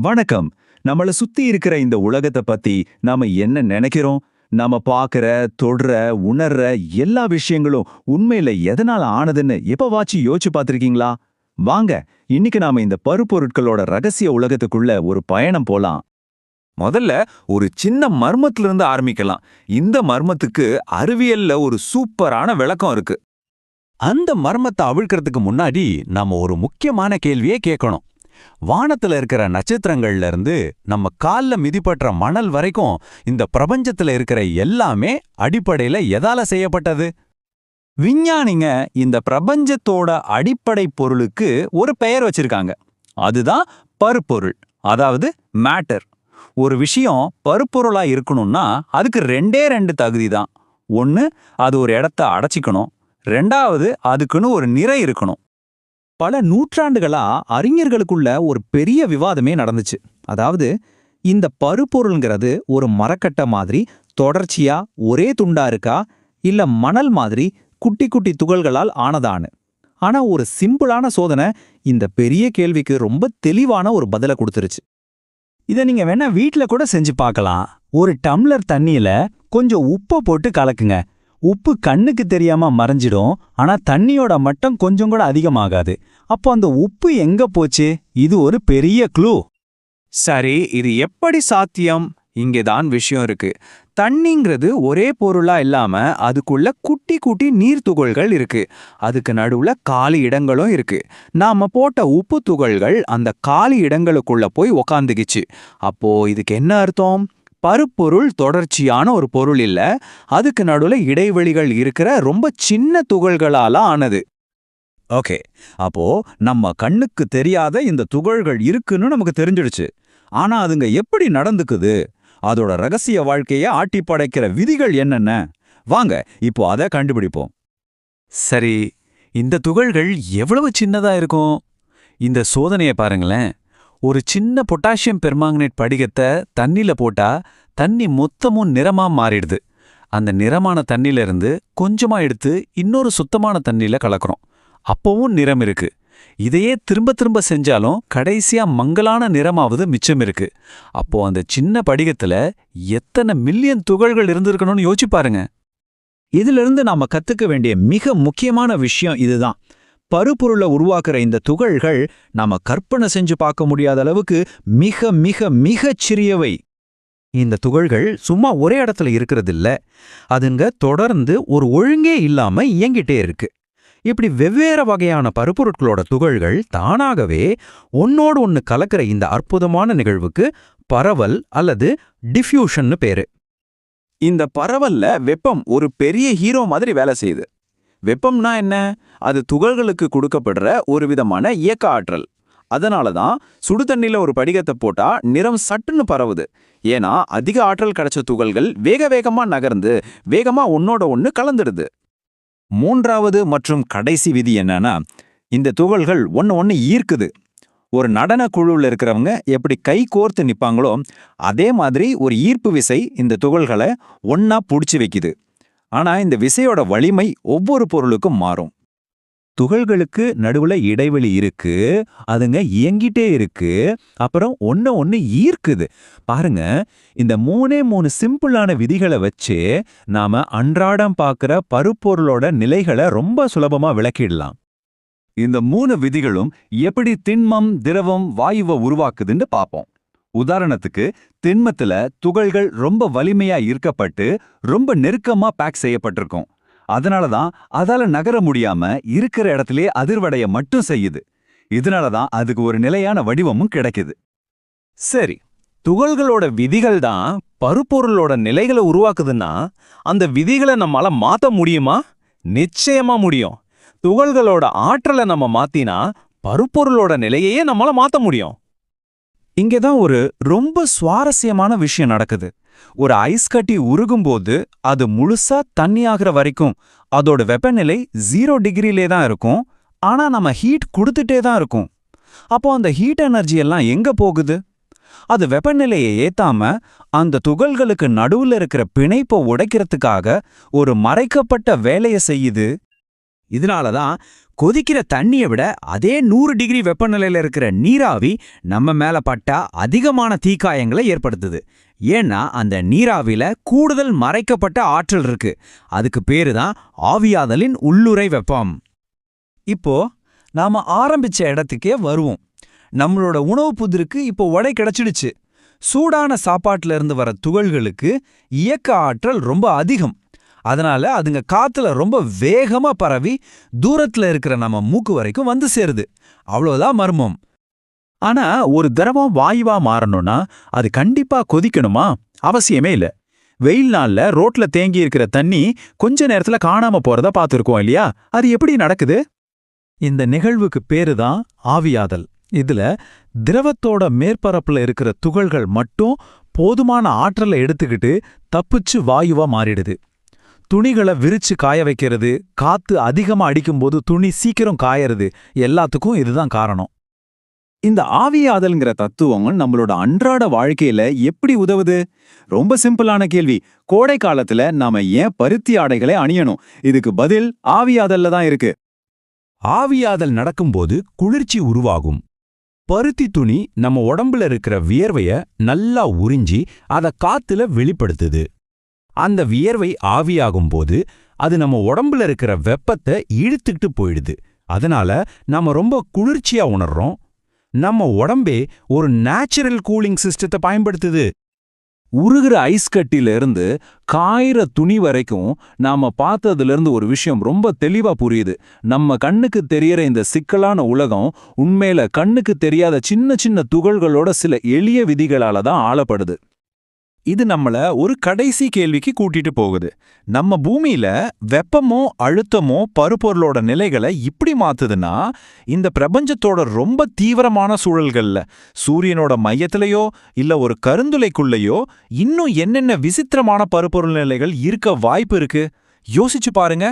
வணக்கம். நம்மள சுத்தி இருக்கிற இந்த உலகத்தை பத்தி நாம என்ன நினைக்கிறோம்? நாம பார்க்கிற, தொடுற, உணர்ற எல்லா விஷயங்களும் உண்மையில எதனால ஆனதுன்னு எப்பவாச்சும் யோசிச்சு பார்த்திருக்கீங்களா? வாங்க, இன்னைக்கு நாம இந்த பருப்பொருட்களோட ரகசிய உலகத்துக்குள்ள ஒரு பயணம் போலாம். முதல்ல ஒரு சின்ன மர்மத்திலிருந்து ஆரம்பிக்கலாம். இந்த மர்மத்துக்கு அறிவியல்ல ஒரு சூப்பரான விளக்கம் இருக்கு. அந்த மர்மத்தை அவிழ்க்கிறதுக்கு முன்னாடி நாம ஒரு முக்கியமான கேள்வியே கேட்கணும். வானத்துல இருக்கிற நட்சத்திரங்கள்ல இருந்து நம்ம கால்ல மிதிப்பற்ற மணல் வரைக்கும் இந்த பிரபஞ்சத்துல இருக்கிற எல்லாமே அடிப்படையில எதால செய்யப்பட்டது? விஞ்ஞானிங்க இந்த பிரபஞ்சத்தோட அடிப்படை பொருளுக்கு ஒரு பெயர் வச்சிருக்காங்க. அதுதான் பருப்பொருள், அதாவது மேட்டர். ஒரு விஷயம் பருப்பொருளா இருக்கணும்னா அதுக்கு ரெண்டு தகுதி தான். ஒன்னு, அது ஒரு இடத்த அடைச்சிக்கணும். ரெண்டாவது, அதுக்குன்னு ஒரு நிறை இருக்கணும். பல நூற்றாண்டுகளா அறிஞர்களுக்குள்ள ஒரு பெரிய விவாதமே நடந்துச்சு. அதாவது, இந்த பருப்பொருள்ங்கிறது ஒரு மரக்கட்டை மாதிரி தொடர்ச்சியா ஒரே துண்டா இருக்கா, இல்ல மணல் மாதிரி குட்டி குட்டி துகள்களால் ஆனதான்னு. ஆனா ஒரு சிம்பிளான சோதனை இந்த பெரிய கேள்விக்கு ரொம்ப தெளிவான ஒரு பதிலை கொடுத்துருச்சு. இதை நீங்க வேணா வீட்ல கூட செஞ்சு பார்க்கலாம். ஒரு டம்ளர் தண்ணியில கொஞ்சம் உப்பை போட்டு கலக்குங்க. உப்பு கண்ணுக்கு தெரியாம மறைஞ்சிடும். ஆனா தண்ணியோட மட்டம் கொஞ்சம் கூட அதிகமாகாது. அப்போ அந்த உப்பு எங்க போச்சு? இது ஒரு பெரிய க்ளூ. சரி, இது எப்படி சாத்தியம்? இங்கேதான் விஷயம் இருக்கு. தண்ணிங்கிறது ஒரே பொருளா இல்லாம அதுக்குள்ள குட்டி குட்டி நீர்த்துகள்கள் இருக்கு. அதுக்கு நடுவுல காலி இடங்களும் இருக்கு. நாம போட்ட உப்பு துகள்கள் அந்த காலி இடங்களுக்குள்ள போய் உக்காந்துக்கிச்சு. அப்போ இதுக்கு என்ன அர்த்தம்? பருப்பொருள் தொடர்ச்சியான ஒரு பொருள் இல்ல, அதுக்கு நடுவுல இடைவெளிகள் இருக்கிற ரொம்ப சின்ன துகள்களால ஆனது. ஓகே, அப்போ நம்ம கண்ணுக்கு தெரியாத இந்த துகள்கள் இருக்குன்னு நமக்கு தெரிஞ்சிடுச்சு. ஆனா அதுங்க எப்படி நடந்துக்குது? அதோட ரகசிய வாழ்க்கைய ஆட்டி படைக்கிற விதிகள் என்னென்ன? வாங்க இப்போ அதை கண்டுபிடிப்போம். சரி, இந்த துகள்கள் எவ்வளவு சின்னதா இருக்கும்? இந்த சோதனையை பாருங்களேன். ஒரு சின்ன பொட்டாசியம் பெர்மாங்கனேட் படிகத்தை தண்ணில போட்டா தண்ணி மொத்தமும் நிறமா மாறிடுது. அந்த நிறமான தண்ணில இருந்து கொஞ்சமா எடுத்து இன்னொரு சுத்தமான தண்ணில கலக்கிறோம். அப்பவும் நிறம் இருக்கு. இதையே திரும்ப திரும்ப செஞ்சாலும் கடைசியா மங்கலான நிறமாவது மிச்சம் இருக்கு. அப்போ அந்த சின்ன படிகத்துல எத்தனை மில்லியன் துகள்கள் இருந்திருக்கணும்னு யோசிச்சு பாருங்க. இதிலிருந்து நாம கத்துக்க வேண்டிய மிக முக்கியமான விஷயம் இதுதான். பருப்பொருளை உருவாக்குற இந்த துகள்கள் நாம கற்பனை செஞ்சு பார்க்க முடியாத அளவுக்கு மிக மிக மிகச் சிறியவை. இந்த துகள்கள் சும்மா ஒரே இடத்துல இருக்கிறதில்ல. அதுங்க தொடர்ந்து ஒரு ஒழுங்கே இல்லாம இயங்கிட்டே இருக்கு. இப்படி வெவ்வேறு வகையான பருப்பொருட்களோட துகள்கள் தானாகவே ஒன்னோடு ஒன்னு கலக்கிற இந்த அற்புதமான நிகழ்வுக்கு பரவல் அல்லது டிஃப்யூஷன்னு பேரு. இந்த பரவல்ல வெப்பம் ஒரு பெரிய ஹீரோ மாதிரி வேலை செய்யுது. வெப்பம்னா என்ன? அது துகள்களுக்கு கொடுக்கப்படுற ஒரு விதமான இயக்க ஆற்றல். அதனால தான் சுடு தண்ணில ஒரு படிகத்தை போட்டா நிறம் சட்டுன்னு பரவுது. ஏன்னா அதிக ஆற்றல் கிடைச்ச துகள்கள் வேக வேகமா நகர்ந்து வேகமா ஒன்னோட ஒன்னு கலந்துடுது. மூன்றாவது மற்றும் கடைசி விதி என்னன்னா, இந்த துகள்கள் ஒன்னு ஈர்க்குது. ஒரு நடன குழுவில் இருக்கிறவங்க எப்படி கை கோர்த்து நிப்பாங்களோ அதே மாதிரி ஒரு ஈர்ப்பு விசை இந்த துகள்களை ஒன்னா புடிச்சு வைக்குது. ஆனா இந்த விசையோட வலிமை ஒவ்வொரு பொருளுக்கும் மாறும். துகள்களுக்கு நடுவுல இடைவெளி இருக்கு, அதுங்க இயங்கிட்டே இருக்கு, அப்புறம் ஒன்னு ஈர்க்குது. பாருங்க, இந்த மூணு சிம்பிளான விதிகளை வச்சு நாம அன்றாடம் பார்க்கிற பருப்பொருளோட நிலைகளை ரொம்ப சுலபமா விளக்கிடலாம். இந்த 3 விதிகளும் எப்படி திண்மம், திரவம், வாயுவை உருவாக்குதுன்னு பார்ப்போம். உதாரணத்துக்கு, திண்மத்துல துகள்கள் ரொம்ப வலிமையா ஈர்க்கப்பட்டு ரொம்ப நெருக்கமா பேக் செய்யப்பட்டிருக்கும். அதனாலதான் அதால நகர முடியாம இருக்கிற இடத்திலே அதிர்வடைய மட்டும் செய்யுது. இதனாலதான் அதுக்கு ஒரு நிலையான வடிவமும் கிடைக்குது. சரி, துகள்களோட விதிகள் தான் பருப்பொருளோட நிலைகளை உருவாக்குதுன்னா அந்த விதிகளை நம்மால மாத்த முடியுமா? நிச்சயமா முடியும். துகள்களோட ஆற்றலை நம்ம மாத்தினா பருப்பொருளோட நிலையையே நம்மால மாத்த முடியும். இங்கதான் ஒரு ரொம்ப சுவாரஸ்யமான விஷயம் நடக்குது. ஒரு ஐஸ் கட்டி உருகும்போது அது முழுசா தண்ணியாகிற வரைக்கும் அதோட வெப்பநிலை 0 டிகிரிலே தான் இருக்கும். ஆனா நம்ம ஹீட் கொடுத்துட்டே தான் இருக்கும். அப்போ அந்த ஹீட் எனர்ஜி எல்லாம் எங்க போகுது? அது வெப்பநிலையை ஏத்தாம அந்த துகள்களுக்கு நடுவுல இருக்கிற பிணைப்பை உடைக்கிறதுக்காக ஒரு மறைக்கப்பட்ட வேலையை செய்யுது. இதனாலதான் கொதிக்கிற தண்ணியை விட அதே 100 டிகிரி வெப்பநிலையில இருக்கிற நீராவி நம்ம மேல பட்டா அதிகமான தீக்காயங்களை ஏற்படுத்துது. ஏன்னா அந்த நீராவில கூடுதல் மறைக்கப்பட்ட ஆற்றல் இருக்கு. அதுக்கு பேரு தான் ஆவியாதலின் உள்ளுறை வெப்பம். இப்போ நாம ஆரம்பிச்ச இடத்துக்கே வருவோம். நம்மளோட உணவு புதிருக்கு இப்போ உடை கிடைச்சிடுச்சு. சூடான சாப்பாட்டுல இருந்து வர துகள்களுக்கு இயக்க ஆற்றல் ரொம்ப அதிகம். அதனால அதுங்க காத்துல ரொம்ப வேகமா பரவி தூரத்துல இருக்கிற நம்ம மூக்கு வரைக்கும் வந்து சேருது. அவ்வளவுதான் மர்மம். ஆனா ஒரு திரவம் வாயுவா மாறணும்னா அது கண்டிப்பா கொதிக்கணுமா? அவசியமே இல்ல. வெயில் நாள்ல ரோட்ல தேங்கி இருக்கிற தண்ணி கொஞ்ச நேரத்துல காணாம போறத பார்த்திருக்கோம் இல்லையா? அது எப்படி நடக்குது? இந்த நிகழ்வுக்கு பேரு தான் ஆவியாதல். இதுல திரவத்தோட மேற்பரப்புல இருக்கிற துகள்கள் மட்டும் போதுமான ஆற்றலை எடுத்துக்கிட்டு தப்பிச்சு வாயுவா மாறிடுது. துணிகளை விரிச்சு காய வைக்கிறது, காத்து அதிகமா அடிக்கும்போது துணி சீக்கிரம் காயறது, எல்லாத்துக்கும் இதுதான் காரணம். இந்த ஆவியாதல்ங்கிற தத்துவம் நம்மளோட அன்றாட வாழ்க்கையில எப்படி உதவுது? ரொம்ப சிம்பிளான கேள்வி. கோடை காலத்துல நாம ஏன் பருத்தி ஆடைகளை அணியணும்? இதுக்கு பதில் ஆவியாதல்ல தான் இருக்கு. ஆவியாதல் நடக்கும்போது குளிர்ச்சி உருவாகும். பருத்தி துணி நம்ம உடம்புல இருக்கிற வியர்வைய நல்லா உறிஞ்சி அத காத்துல வெளிப்படுத்துது. அந்த வியர்வை ஆவியாகும்போது அது நம்ம உடம்புல இருக்கிற வெப்பத்தை இழுத்துக்கிட்டு போயிடுது. அதனால நாம ரொம்ப குளிர்ச்சியா உணர்றோம். நம்ம உடம்பே ஒரு நேச்சுரல் கூலிங் சிஸ்டத்தை பயன்படுத்துது. உருகிற ஐஸ் கட்டில இருந்து காயிற துணி வரைக்கும் நாம பார்த்ததுல இருந்து ஒரு விஷயம் ரொம்ப தெளிவா புரியுது. நம்ம கண்ணுக்கு தெரியற இந்த சிக்கலான உலகம் உண்மையில கண்ணுக்கு தெரியாத சின்ன சின்ன துகள்களோட சில எளிய விதிகளால தான் ஆளப்படுது. இது நம்மள ஒரு கடைசி கேள்விக்கு கூட்டிட்டு போகுது. நம்ம பூமியில வெப்பமோ அழுத்தமோ பருப்பொருளோட நிலைகளை இப்படி மாத்துதுன்னா, இந்த பிரபஞ்சத்தோட ரொம்ப தீவிரமான சூழல்கள்ல சூரியனோட மையத்திலேயோ இல்ல ஒரு கருந்துளைக்குள்ளேயோ இன்னும் என்னென்ன விசித்திரமான பருப்பொருள் நிலைகள் இருக்க வாய்ப்பு இருக்கு? யோசிச்சு பாருங்க.